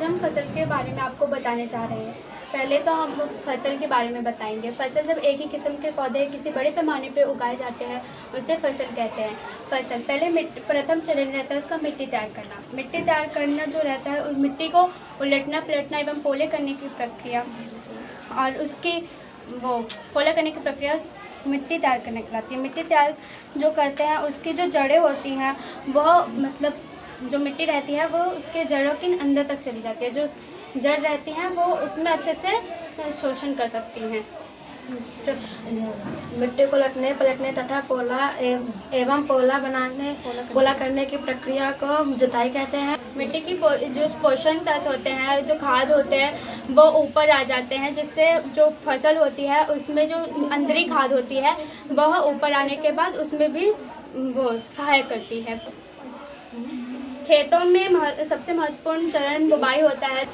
आज हम फसल के बारे में आपको बताने जा रहे हैं। पहले तो हम फसल के बारे में बताएंगे। फसल जब एक ही किस्म के पौधे किसी बड़े पैमाने पर उगाए जाते हैं उसे फसल कहते हैं। फसल पहले प्रथम चरण रहता है उसका मिट्टी तैयार करना। मिट्टी तैयार करना जो रहता है उस मिट्टी को उलटना पलटना एवं पोले करने की प्रक्रिया और उसकी वो पोले करने की प्रक्रिया मिट्टी तैयार करने कहलाती है। मिट्टी तैयार जो करते हैं उसकी जो जड़ें होती हैं वह मतलब जो मिट्टी रहती है वो उसके जड़ों के अंदर तक चली जाती है। जो जड़ रहती हैं वो उसमें अच्छे से शोषण कर सकती हैं। मिट्टी को लटने पलटने तथा पोला एवं पोला करने की प्रक्रिया को जुताई कहते हैं। मिट्टी की जो पोषण तत्व होते हैं, जो खाद होते हैं वो ऊपर आ जाते हैं, जिससे जो फसल होती है उसमें जो अंदरी खाद होती है वह ऊपर आने के बाद उसमें भी वो सहायक करती है। खेतों में सबसे महत्वपूर्ण चरण बुवाई होता है।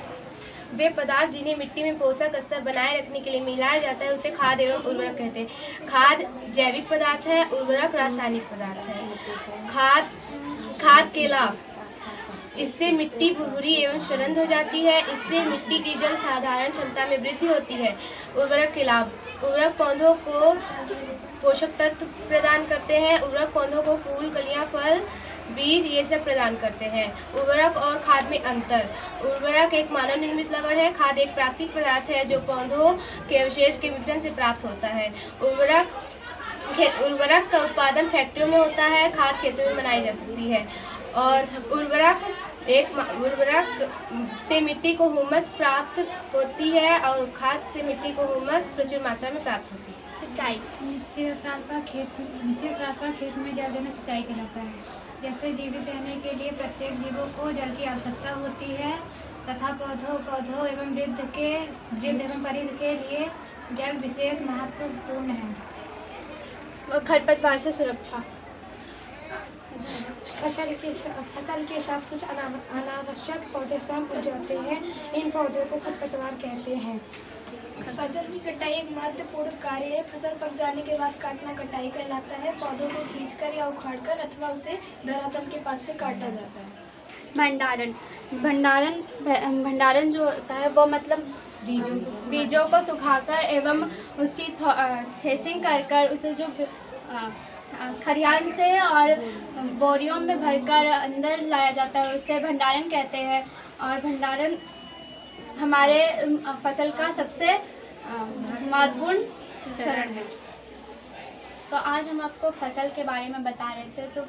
वे पदार्थ जिन्हें मिट्टी में पोषक स्तर बनाए रखने के लिए मिलाया जाता है उसे खाद एवं उर्वरक कहते हैं। खाद जैविक पदार्थ है, उर्वरक रासायनिक पदार्थ है। खाद के लाभ: इससे मिट्टी भुरभुरी एवं शरद हो जाती है। इससे मिट्टी की जल साधारण क्षमता में वृद्धि होती है। उर्वरक के लाभ: उर्वरक पौधों को पोषक तत्व प्रदान करते हैं। उर्वरक पौधों को फूल, कलियां, फल, बीज ये सब प्रदान करते हैं। उर्वरक और खाद में अंतर: उर्वरक एक मानव निर्मित लवण है। खाद एक प्राकृतिक पदार्थ है जो पौधों के अवशेष के विघटन से प्राप्त होता है। उर्वरक का उत्पादन फैक्ट्रियों में होता है। खाद खेतों में बनाई जा सकती है। और उर्वरक से मिट्टी को हुमस प्राप्त होती है और खाद से मिट्टी को हुमस प्रचुर मात्रा में प्राप्त होती है। सिंचाई: निश्चित रात पर खेत में जल देना सिंचाई कहलाता है। जैसे जीवित रहने के लिए प्रत्येक जीवों को जल की आवश्यकता होती है तथा पौधों एवं वृद्ध एवं परिध के लिए जल विशेष महत्वपूर्ण है। खरपतवार से सुरक्षा: फसल के साथ कुछ अनावश्यक पौधे स्वयं उग जाते हैं। इन पौधों को खरपतवार कहते हैं। फसल की कटाई एक महत्वपूर्ण कार्य है। फसल पक जाने के बाद काटना कटाई कहलाता है। पौधों को खींचकर या उखाड़कर अथवा उसे धरातल के पास से काटा जाता है। भंडारण जो होता है वो मतलब बीजों को सुखाकर एवं उसकी थ्रेसिंग कर उसे जो खरियान से और बोरियों में भरकर अंदर लाया जाता है उसे भंडारण कहते हैं। और भंडारण हमारे फसल का सबसे महत्वपूर्ण चरण है। तो आज हम आपको फसल के बारे में बता रहे थे। तो